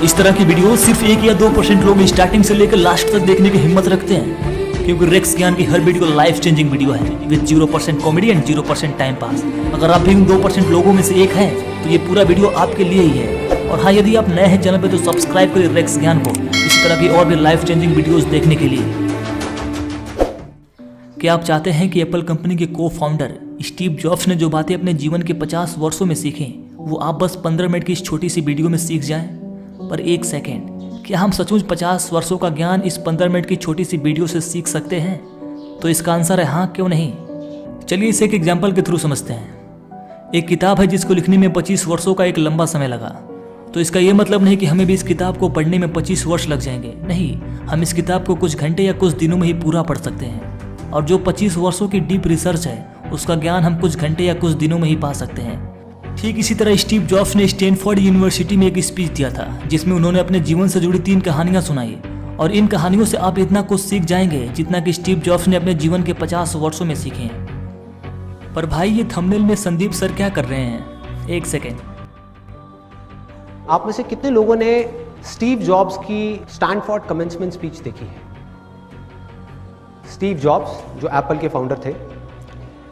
इस तरह की वीडियो सिर्फ 1 या 2% लोग स्टार्टिंग से लेकर लास्ट तक देखने की हिम्मत रखते हैं, क्योंकि रेक्स ज्ञान की हर वीडियो लाइफ चेंजिंग वीडियो है with 0% comedy and 0% time pass. अगर आप भी उन 2% लोगों में से एक हैं तो ये पूरा वीडियो आपके लिए ही है। और हाँ, यदि आप नए हैं चैनल पे तो सब्सक्राइब करिए रेक्स ज्ञान को इसी तरह की और भी लाइफ चेंजिंग वीडियोस देखने के लिए। क्या आप चाहते हैं कि एप्पल कंपनी के को फाउंडर स्टीव जॉब्स ने जो बातें अपने जीवन के 50 वर्षों में सीखी वो आप बस 15 मिनट की इस छोटी सी वीडियो में सीख जाएं? पर एक सेकेंड, क्या हम सचमुच 50 वर्षों का ज्ञान इस 15 मिनट की छोटी सी वीडियो से सीख सकते हैं? तो इसका आंसर है हाँ, क्यों नहीं। चलिए इसे एक एग्जाम्पल के थ्रू समझते हैं। एक किताब है जिसको लिखने में 25 वर्षों का एक लंबा समय लगा, तो इसका ये मतलब नहीं कि हमें भी इस किताब को पढ़ने में 25 वर्ष लग जाएंगे। नहीं, हम इस किताब को कुछ घंटे या कुछ दिनों में ही पूरा पढ़ सकते हैं। और जो 25 वर्षों की डीप रिसर्च है उसका ज्ञान हम कुछ घंटे या कुछ दिनों में ही पा सकते हैं। ठीक इसी तरह स्टीव जॉब्स ने स्टैनफोर्ड यूनिवर्सिटी में एक स्पीच दिया था जिसमें उन्होंने अपने जीवन से जुड़ी 3 कहानियां सुनाई। और इन कहानियों से आप इतना कुछ सीख जाएंगे जितना कि स्टीव जॉब्स ने अपने जीवन के 50 वर्षों में सीखे हैं। पर भाई, ये थंबनेल में संदीप सर क्या कर रहे हैं? एक सेकेंड, आप में से कितने लोगों ने स्टीव जॉब्स की स्टैनफोर्ड कमेंसमेंट स्पीच देखी है? स्टीव जॉब्स जो एप्पल के फाउंडर थे,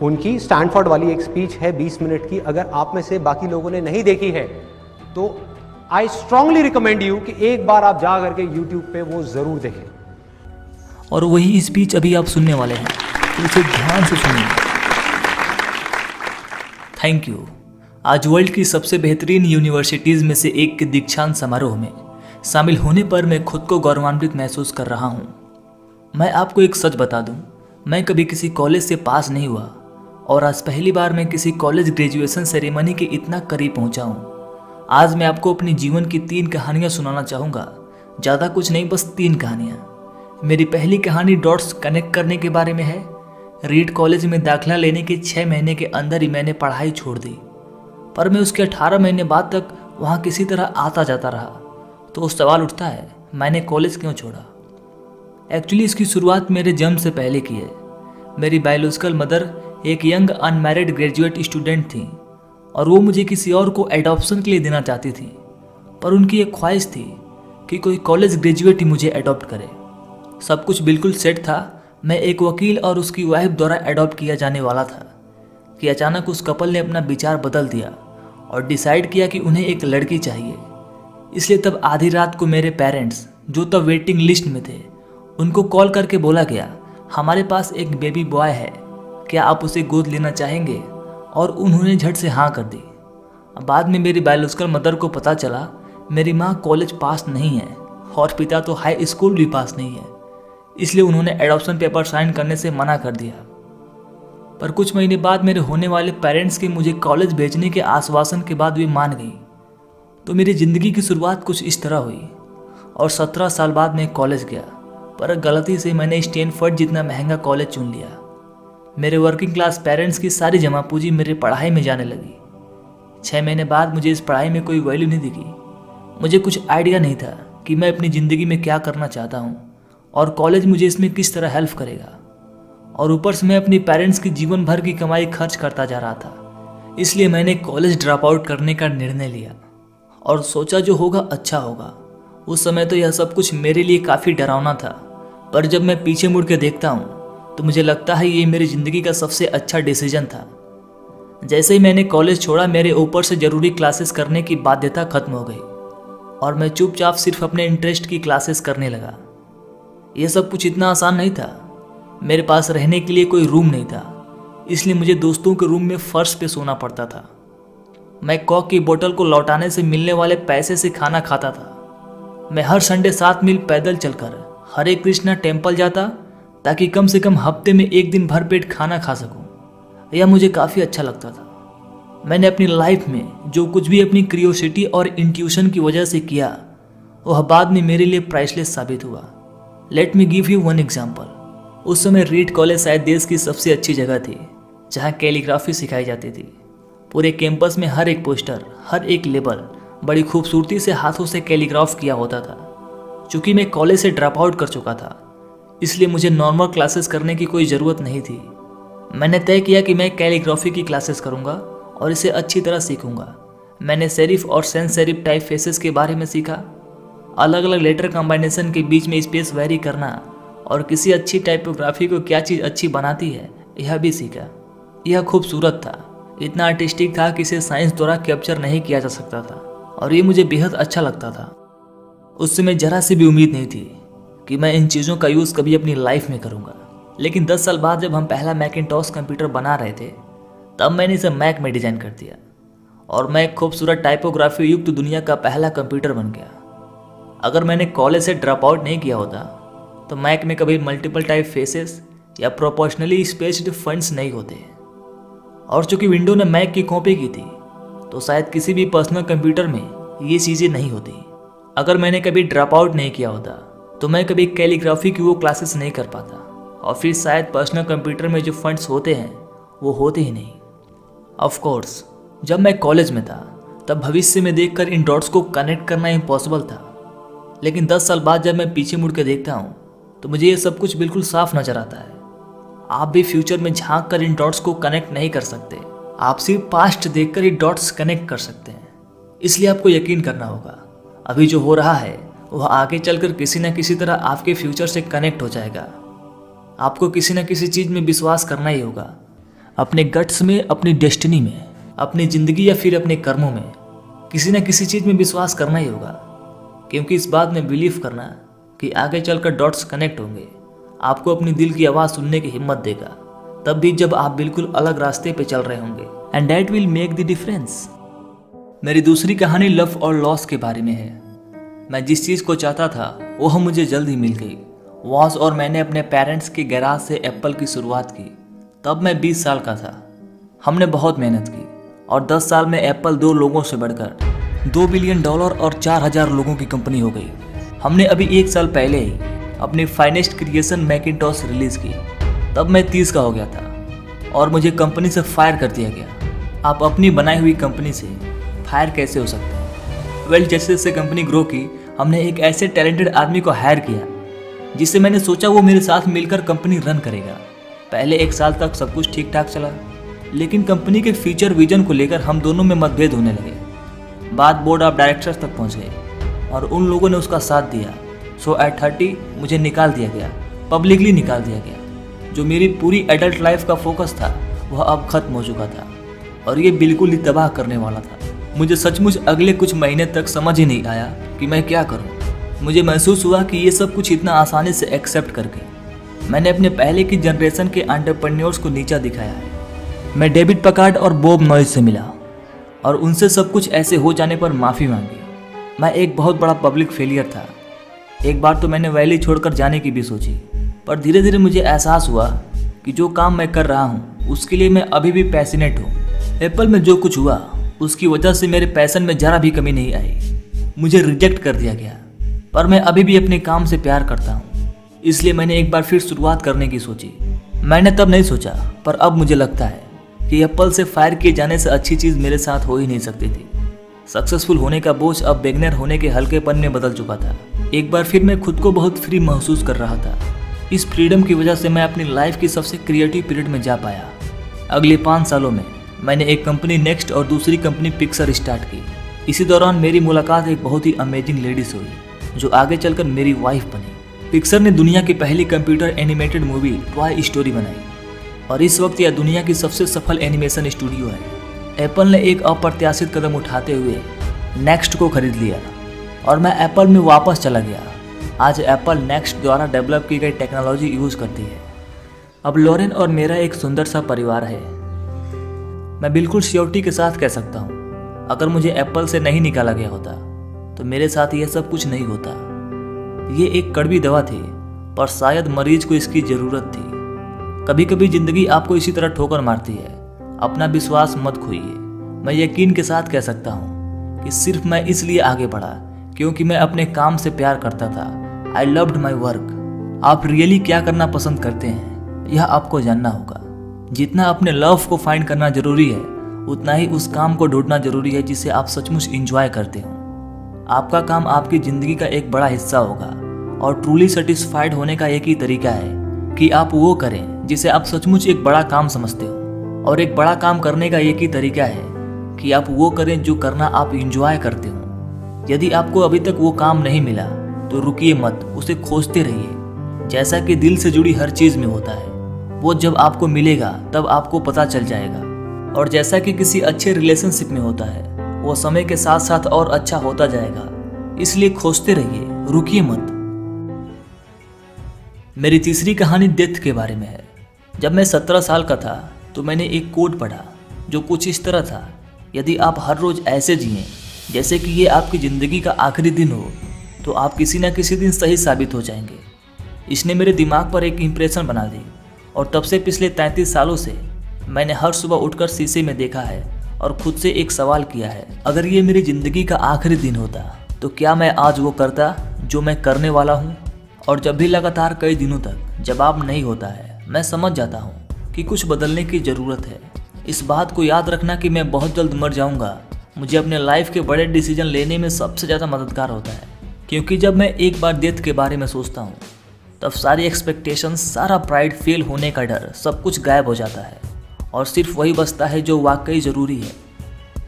उनकी स्टैनफोर्ड वाली एक स्पीच है 20 मिनट की। अगर आप में से बाकी लोगों ने नहीं देखी है तो आई स्ट्रांगली रिकमेंड यू कि एक बार आप जा करके यूट्यूब पे वो जरूर देखें। और वही स्पीच अभी आप सुनने वाले हैं, तो इसे ध्यान से सुनिए। Thank you. आज वर्ल्ड की सबसे बेहतरीन यूनिवर्सिटीज़ में से एक के दीक्षांत समारोह में शामिल होने पर मैं खुद को गौरवान्वित महसूस कर रहा हूँ। मैं आपको एक सच बता दूं, मैं कभी किसी कॉलेज से पास नहीं हुआ और आज पहली बार मैं किसी कॉलेज ग्रेजुएशन सेरेमनी के इतना करीब पहुंचा हूं। आज मैं आपको अपनी जीवन की 3 कहानियां सुनाना चाहूँगा। ज़्यादा कुछ नहीं, बस 3 कहानियां। मेरी पहली कहानी डॉट्स कनेक्ट करने के बारे में है। रीड कॉलेज में दाखिला लेने के 6 महीने के अंदर ही मैंने पढ़ाई छोड़ दी, पर मैं उसके 18 महीने बाद तक वहाँ किसी तरह आता जाता रहा। तो सवाल उठता है, मैंने कॉलेज क्यों छोड़ा? एक्चुअली इसकी शुरुआत मेरे जन्म से पहले की है। मेरी बायोलॉजिकल मदर एक यंग अनमैरिड ग्रेजुएट स्टूडेंट थी और वो मुझे किसी और को एडॉप्शन के लिए देना चाहती थी। पर उनकी एक ख्वाहिश थी कि कोई कॉलेज ग्रेजुएट ही मुझे अडॉप्ट करे। सब कुछ बिल्कुल सेट था। मैं एक वकील और उसकी वाइफ द्वारा अडॉप्ट किया जाने वाला था कि अचानक उस कपल ने अपना विचार बदल दिया और डिसाइड किया कि उन्हें एक लड़की चाहिए। इसलिए तब आधी रात को मेरे पेरेंट्स, जो तब वेटिंग लिस्ट में थे, उनको कॉल करके बोला गया, हमारे पास एक बेबी बॉय है, क्या आप उसे गोद लेना चाहेंगे? और उन्होंने झट से हाँ कर दी। बाद में मेरी बायोलॉजिकल मदर को पता चला मेरी माँ कॉलेज पास नहीं है और पिता तो हाई स्कूल भी पास नहीं है, इसलिए उन्होंने एडॉप्शन पेपर साइन करने से मना कर दिया। पर कुछ महीने बाद मेरे होने वाले पेरेंट्स के मुझे कॉलेज भेजने के आश्वासन के बाद वे मान गई। तो मेरी ज़िंदगी की शुरुआत कुछ इस तरह हुई और 17 साल बाद मैं कॉलेज गया, पर गलती से मैंने स्टैनफोर्ड जितना महंगा कॉलेज चुन लिया। मेरे वर्किंग क्लास पेरेंट्स की सारी जमा पूंजी मेरे पढ़ाई में जाने लगी। 6 महीने बाद मुझे इस पढ़ाई में कोई वैल्यू नहीं दिखी। मुझे कुछ आइडिया नहीं था कि मैं अपनी ज़िंदगी में क्या करना चाहता हूँ और कॉलेज मुझे इसमें किस तरह हेल्प करेगा। और ऊपर से मैं अपनी पेरेंट्स की जीवन भर की कमाई खर्च करता जा रहा था। इसलिए मैंने कॉलेज ड्रॉप आउट करने का निर्णय लिया और सोचा जो होगा अच्छा होगा। उस समय तो यह सब कुछ मेरे लिए काफ़ी डरावना था, पर जब मैं पीछे मुड़ के देखता हूँ तो मुझे लगता है ये मेरी ज़िंदगी का सबसे अच्छा डिसीजन था। जैसे ही मैंने कॉलेज छोड़ा, मेरे ऊपर से ज़रूरी क्लासेस करने की बाध्यता खत्म हो गई और मैं चुपचाप सिर्फ अपने इंटरेस्ट की क्लासेस करने लगा। यह सब कुछ इतना आसान नहीं था। मेरे पास रहने के लिए कोई रूम नहीं था, इसलिए मुझे दोस्तों के रूम में फर्श पे सोना पड़ता था। मैं कॉक की बोतल को लौटाने से मिलने वाले पैसे से खाना खाता था। मैं हर संडे 7 मील पैदल चलकर हरे कृष्णा टेम्पल जाता ताकि कम से कम हफ्ते में 1 दिन भर पेट खाना खा सकूं। यह मुझे काफ़ी अच्छा लगता था। मैंने अपनी लाइफ में जो कुछ भी अपनी क्रियोसिटी और इंट्यूशन की वजह से किया वह बाद में मेरे लिए प्राइसलेस साबित हुआ। Let me give you one example. उस समय रीड कॉलेज शायद देश की सबसे अच्छी जगह थी जहाँ कैलीग्राफी सिखाई जाती थी। पूरे कैंपस में हर एक पोस्टर, हर एक लेबल बड़ी खूबसूरती से हाथों से कैलीग्राफ किया होता था। चूँकि मैं कॉलेज से ड्रॉप आउट कर चुका था, इसलिए मुझे नॉर्मल क्लासेस करने की कोई ज़रूरत नहीं थी। मैंने तय किया कि मैं कैलीग्राफी की क्लासेस करूँगा और इसे अच्छी तरह सीखूँगा। मैंने सेरिफ और सेंस सेरिफ टाइप फेसेस के बारे में सीखा अलग अलग लेटर कॉम्बिनेशन के बीच में स्पेस वेरी करना और किसी अच्छी टाइपोग्राफी को क्या चीज़ अच्छी बनाती है यह भी सीखा। यह खूबसूरत था, इतना आर्टिस्टिक था कि इसे साइंस द्वारा कैप्चर नहीं किया जा सकता था और ये मुझे बेहद अच्छा लगता था। उस समय जरा सी भी उम्मीद नहीं थी कि मैं इन चीज़ों का यूज़ कभी अपनी लाइफ में करूँगा। लेकिन 10 साल बाद जब हम पहला मैकिंटॉश कंप्यूटर बना रहे थे तब मैंने इसे मैक में डिज़ाइन कर दिया और मैं एक खूबसूरत टाइपोग्राफी युक्त दुनिया का पहला कंप्यूटर बन गया। अगर मैंने कॉलेज से ड्रॉप आउट नहीं किया होता तो मैक में कभी मल्टीपल टाइप फेसेस या प्रोपोर्शनली स्पेस्ड फंड्स नहीं होते। और चूंकि विंडो ने मैक की कॉपी की थी तो शायद किसी भी पर्सनल कंप्यूटर में ये चीज़ें नहीं होती। अगर मैंने कभी ड्रॉप आउट नहीं किया होता तो मैं कभी कैलीग्राफी की वो क्लासेस नहीं कर पाता और फिर शायद पर्सनल कंप्यूटर में जो फंड्स होते हैं वो होते ही नहीं। ऑफ कोर्स जब मैं कॉलेज में था तब भविष्य में देखकर इन डॉट्स को कनेक्ट करना इम्पॉसिबल था, लेकिन 10 साल बाद जब मैं पीछे मुड़ के देखता हूँ तो मुझे ये सब कुछ बिल्कुल साफ नजर आता है। आप भी फ्यूचर में झांक कर इन डॉट्स को कनेक्ट नहीं कर सकते, आप सिर्फ पास्ट देखकर ये डॉट्स कनेक्ट कर सकते हैं। इसलिए आपको यकीन करना होगा अभी जो हो रहा है वह आगे चलकर किसी न किसी तरह आपके फ्यूचर से कनेक्ट हो जाएगा। आपको किसी न किसी चीज़ में विश्वास करना ही होगा, अपने गट्स में, अपनी डेस्टिनी में, अपनी ज़िंदगी या फिर अपने कर्मों में किसी न किसी चीज़ में विश्वास करना ही होगा, क्योंकि इस बात में बिलीव करना कि आगे चलकर डॉट्स कनेक्ट होंगे आपको अपनी दिल की आवाज़ सुनने की हिम्मत देगा, तब भी जब आप बिल्कुल अलग रास्ते पे चल रहे होंगे। And that will make the difference. मेरी दूसरी कहानी लव और लॉस के बारे में है। मैं जिस चीज़ को चाहता था वह मुझे जल्द ही मिल गई। वॉज और मैंने अपने पेरेंट्स के गैराज से एप्पल की शुरुआत की। तब मैं 20 साल का था। हमने बहुत मेहनत की और 10 साल में एप्पल 2 लोगों से बढ़कर $2 बिलियन और 4000 लोगों की कंपनी हो गई। हमने अभी 1 साल पहले ही अपनी फाइनेस्ट क्रिएशन मैकिंटॉश रिलीज़ की। तब मैं 30 का हो गया था और मुझे कंपनी से फायर कर दिया गया। आप अपनी बनाई हुई कंपनी से फायर कैसे हो सकते हैं? वेल, जैसे जैसे कंपनी ग्रो की हमने एक ऐसे टैलेंटेड आदमी को हायर किया जिससे मैंने सोचा वो मेरे साथ मिलकर कंपनी रन करेगा। पहले 1 साल तक सब कुछ ठीक ठाक चला, लेकिन कंपनी के फ्यूचर विजन को लेकर हम दोनों में मतभेद होने लगे। बात बोर्ड ऑफ डायरेक्टर्स तक पहुंच गई और उन लोगों ने उसका साथ दिया। सो एट 30 मुझे निकाल दिया गया, पब्लिकली निकाल दिया गया। जो मेरी पूरी एडल्ट लाइफ का फोकस था वह अब खत्म हो चुका था और ये बिल्कुल ही तबाह करने वाला था। मुझे सचमुच अगले कुछ महीने तक समझ ही नहीं आया कि मैं क्या करूं। मुझे महसूस हुआ कि ये सब कुछ इतना आसानी से एक्सेप्ट करके मैंने अपने पहले की जनरेशन के एंटरप्रेन्योर्स को नीचा दिखाया है। मैं डेविड पकार्ड और बॉब नॉइज से मिला और उनसे सब कुछ ऐसे हो जाने पर माफ़ी मांगी। मैं एक बहुत बड़ा पब्लिक फेलियर था। एक बार तो मैंने वैली छोड़कर जाने की भी सोची, पर धीरे धीरे मुझे एहसास हुआ कि जो काम मैं कर रहा हूँ उसके लिए मैं अभी भी पैशनेट हूँ। एप्पल में जो कुछ हुआ उसकी वजह से मेरे पैशन में ज़रा भी कमी नहीं आई। मुझे रिजेक्ट कर दिया गया, पर मैं अभी भी अपने काम से प्यार करता हूँ। इसलिए मैंने एक बार फिर शुरुआत करने की सोची। मैंने तब नहीं सोचा, पर अब मुझे लगता है कि एप्पल से फायर किए जाने से अच्छी चीज़ मेरे साथ हो ही नहीं सकती थी। सक्सेसफुल होने का बोझ अब बिगिनर होने के हल्केपन में बदल चुका था। एक बार फिर मैं खुद को बहुत फ्री महसूस कर रहा था। इस फ्रीडम की वजह से मैं अपनी लाइफ की सबसे क्रिएटिव पीरियड में जा पाया। अगले 5 सालों में मैंने एक कंपनी नेक्स्ट और दूसरी कंपनी पिक्सर स्टार्ट की। इसी दौरान मेरी मुलाकात एक बहुत ही अमेजिंग लेडी से हुई जो आगे चलकर मेरी वाइफ बनी। पिक्सर ने दुनिया की पहली computer animated movie toy story बनाई और इस वक्त यह दुनिया की सबसे सफल एनिमेशन स्टूडियो है। एप्पल ने एक अप्रत्याशित कदम उठाते हुए नेक्स्ट को खरीद लिया और मैं एप्पल में वापस चला गया। आज एप्पल नेक्स्ट द्वारा डेवलप की गई टेक्नोलॉजी यूज़ करती है। अब लॉरेन और मेरा एक सुंदर सा परिवार है। मैं बिल्कुल श्योरिटी के साथ कह सकता हूँ, अगर मुझे एप्पल से नहीं निकाला गया होता तो मेरे साथ यह सब कुछ नहीं होता। ये एक कड़वी दवा थी, पर शायद मरीज को इसकी ज़रूरत थी। कभी कभी ज़िंदगी आपको इसी तरह ठोकर मारती है। अपना विश्वास मत खोइए। मैं यकीन के साथ कह सकता हूँ कि सिर्फ मैं इसलिए आगे बढ़ा क्योंकि मैं अपने काम से प्यार करता था। I loved my work. आप रियली क्या करना पसंद करते हैं यह आपको जानना होगा। जितना अपने लव को फाइंड करना जरूरी है उतना ही उस काम को ढूंढना जरूरी है जिसे आप सचमुच इंजॉय करते हो। आपका काम आपकी ज़िंदगी का एक बड़ा हिस्सा होगा और ट्रूली सेटिस्फाइड होने का एक ही तरीका है कि आप वो करें जिसे आप सचमुच एक बड़ा काम समझते हो। और एक बड़ा काम करने का एक ही तरीका है कि आप वो करें जो करना आप इंजॉय करते हो। यदि आपको अभी तक वो काम नहीं मिला तो रुकिए मत, उसे खोजते रहिए। जैसा कि दिल से जुड़ी हर चीज़ में होता है, वो जब आपको मिलेगा तब आपको पता चल जाएगा। और जैसा कि किसी अच्छे रिलेशनशिप में होता है, वो समय के साथ साथ और अच्छा होता जाएगा। इसलिए खोजते रहिए, रुकिए मत। मेरी तीसरी कहानी डेथ के बारे में है। जब मैं 17 साल का था तो मैंने एक कोट पढ़ा जो कुछ इस तरह था, यदि आप हर रोज़ ऐसे जिएं जैसे कि ये आपकी ज़िंदगी का आखिरी दिन हो तो आप किसी न किसी दिन सही साबित हो जाएंगे। इसने मेरे दिमाग पर एक इम्प्रेशन बना दी और तब से पिछले 33 सालों से मैंने हर सुबह उठकर शीशे में देखा है और खुद से एक सवाल किया है, अगर ये मेरी ज़िंदगी का आखिरी दिन होता तो क्या मैं आज वो करता जो मैं करने वाला हूँ। और जब भी लगातार कई दिनों तक जवाब नहीं होता है, मैं समझ जाता हूँ कि कुछ बदलने की ज़रूरत है। इस बात को याद रखना कि मैं बहुत जल्द मर जाऊँगा मुझे अपने लाइफ के बड़े डिसीजन लेने में सबसे ज़्यादा मददगार होता है। क्योंकि जब मैं एक बार डेथ के बारे में सोचता हूँ तब सारी एक्सपेक्टेशंस, सारा प्राइड, फेल होने का डर, सब कुछ गायब हो जाता है और सिर्फ वही बचता है जो वाकई ज़रूरी है।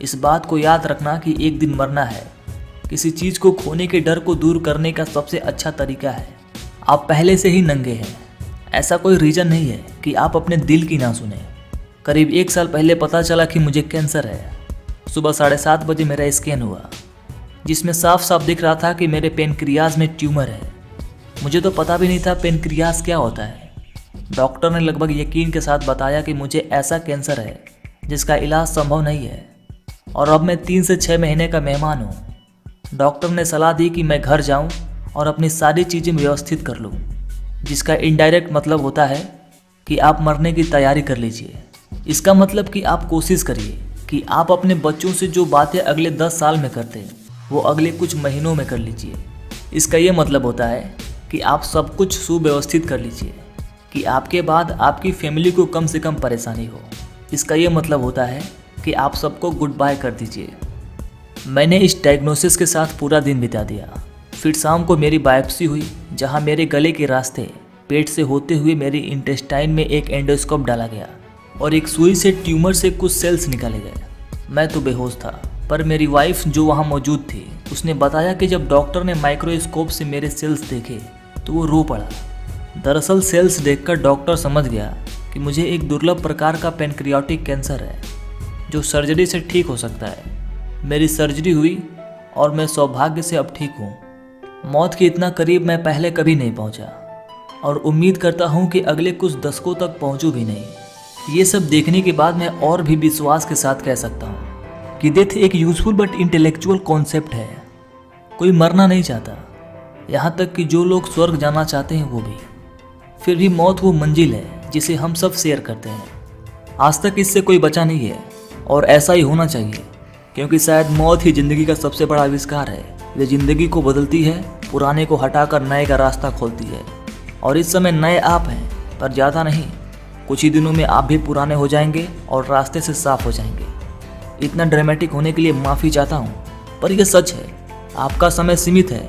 इस बात को याद रखना कि एक दिन मरना है किसी चीज़ को खोने के डर को दूर करने का सबसे अच्छा तरीका है। आप पहले से ही नंगे हैं, ऐसा कोई रीज़न नहीं है कि आप अपने दिल की ना सुने। करीब 1 साल पहले पता चला कि मुझे कैंसर है। सुबह 7:30 बजे मेरा स्कैन हुआ जिसमें साफ साफ दिख रहा था कि मेरे पेनक्रियाज में ट्यूमर है। मुझे तो पता भी नहीं था पेनक्रियाज क्या होता है। डॉक्टर ने लगभग यकीन के साथ बताया कि मुझे ऐसा कैंसर है जिसका इलाज संभव नहीं है और अब मैं 3 से 6 महीने का मेहमान हूँ। डॉक्टर ने सलाह दी कि मैं घर जाऊँ और अपनी सारी चीज़ें व्यवस्थित कर लूँ, जिसका इनडायरेक्ट मतलब होता है कि आप मरने की तैयारी कर लीजिए। इसका मतलब कि आप कोशिश करिए कि आप अपने बच्चों से जो बातें अगले 10 साल में करते हैं वो अगले कुछ महीनों में कर लीजिए। इसका ये मतलब होता है कि आप सब कुछ सुव्यवस्थित कर लीजिए कि आपके बाद आपकी फैमिली को कम से कम परेशानी हो। इसका ये मतलब होता है कि आप सबको गुड बाय कर दीजिए। मैंने इस डायग्नोसिस के साथ पूरा दिन बिता दिया। फिर शाम को मेरी बायोप्सी हुई जहां मेरे गले के रास्ते पेट से होते हुए मेरी इंटेस्टाइन में एक एंडोस्कोप डाला गया और एक सुई से ट्यूमर से कुछ सेल्स निकाले गए। मैं तो बेहोश था, पर मेरी वाइफ जो वहां मौजूद थी उसने बताया कि जब डॉक्टर ने माइक्रोस्कोप से मेरे सेल्स देखे तो वो रो पड़ा। दरअसल सेल्स देखकर डॉक्टर समझ गया कि मुझे एक दुर्लभ प्रकार का पेनक्रियाटिक कैंसर है जो सर्जरी से ठीक हो सकता है। मेरी सर्जरी हुई और मैं सौभाग्य से अब ठीक हूँ। मौत के इतना करीब मैं पहले कभी नहीं पहुँचा और उम्मीद करता हूँ कि अगले कुछ दशकों तक पहुँचूँ भी नहीं। ये सब देखने के बाद मैं और भी विश्वास के साथ कह सकता हूँ कि डेथ एक यूजफुल बट इंटेलेक्चुअल कॉन्सेप्ट है। कोई मरना नहीं चाहता, यहाँ तक कि जो लोग स्वर्ग जाना चाहते हैं वो भी। फिर भी मौत वो मंजिल है जिसे हम सब शेयर करते हैं। आज तक इससे कोई बचा नहीं है और ऐसा ही होना चाहिए, क्योंकि शायद मौत ही ज़िंदगी का सबसे बड़ा आविष्कार है। ये ज़िंदगी को बदलती है, पुराने को हटाकर नए का रास्ता खोलती है। और इस समय नए आप हैं, पर ज़्यादा नहीं। कुछ ही दिनों में आप भी पुराने हो जाएंगे और रास्ते से साफ हो जाएंगे। इतना ड्रामेटिक होने के लिए माफ़ी चाहता हूँ, पर यह सच है। आपका समय सीमित है,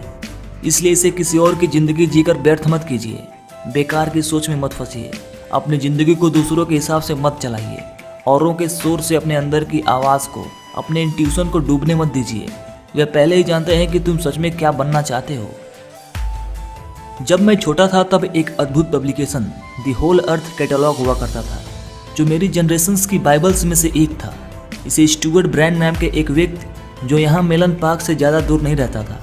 इसलिए इसे किसी और की ज़िंदगी जीकर व्यर्थ मत कीजिए। बेकार की सोच में मत फंसिए। अपनी ज़िंदगी को दूसरों के हिसाब से मत चलाइए। औरों के शोर से अपने अंदर की आवाज़ को, अपने इंट्यूशन को डूबने मत दीजिए। वे पहले ही जानते हैं कि तुम सच में क्या बनना चाहते हो। जब मैं छोटा था तब एक अद्भुत publication the Whole Earth Catalog हुआ करता था, जो मेरी जनरेशन्स की बाइबल्स में से एक था। इसे स्टुअर्ट ब्रांड नाम के एक व्यक्ति जो यहाँ मेलन पार्क से ज़्यादा दूर नहीं रहता था,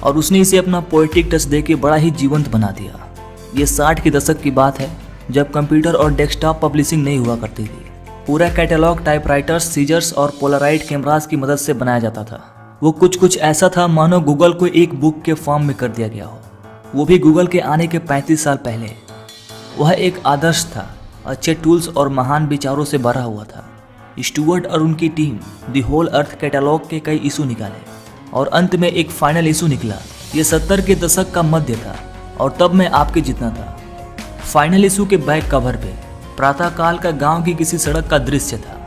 और उसने इसे अपना पोएटिक टच देके बड़ा ही जीवंत बना दिया। ये 60 के दशक की बात है, जब कंप्यूटर और डेस्कटॉप पब्लिशिंग नहीं हुआ करती थी। पूरा कैटलॉग टाइपराइटर्स, सीजर्स और पोलराइड कैमरास की मदद से बनाया जाता था। वो कुछ ऐसा था मानो गूगल को एक बुक के फॉर्म में कर दिया गया हो, वो भी गूगल के आने के 35 साल पहले। वह एक आदर्श था, अच्छे टूल्स और महान विचारों से भरा हुआ था। स्टुअर्ट और उनकी team the Whole Earth Catalog के कई इशू निकाले और अंत में एक फाइनल इशू निकला। ये 70 के दशक का मध्य था और तब मैं आपके जितना था। फाइनल इशू के बैक कवर पे प्रातःकाल का गांव की किसी सड़क का दृश्य था।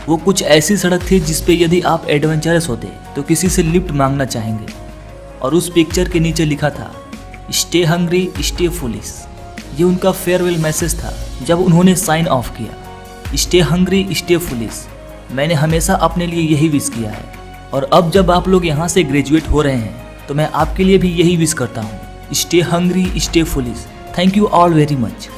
वो कुछ ऐसी सड़क थी जिस पे यदि आप एडवेंचरस होते तो किसी से लिफ्ट मांगना चाहेंगे, और उस पिक्चर के नीचे लिखा था स्टे हंग्री स्टे फुलिश। ये उनका फेयरवेल मैसेज था जब उन्होंने साइन ऑफ किया। Stay hungry stay foolish. मैंने हमेशा अपने लिए यही विश किया है और अब जब आप लोग यहाँ से ग्रेजुएट हो रहे हैं तो मैं आपके लिए भी यही विश करता हूँ। Stay hungry, stay foolish. Thank you all very much.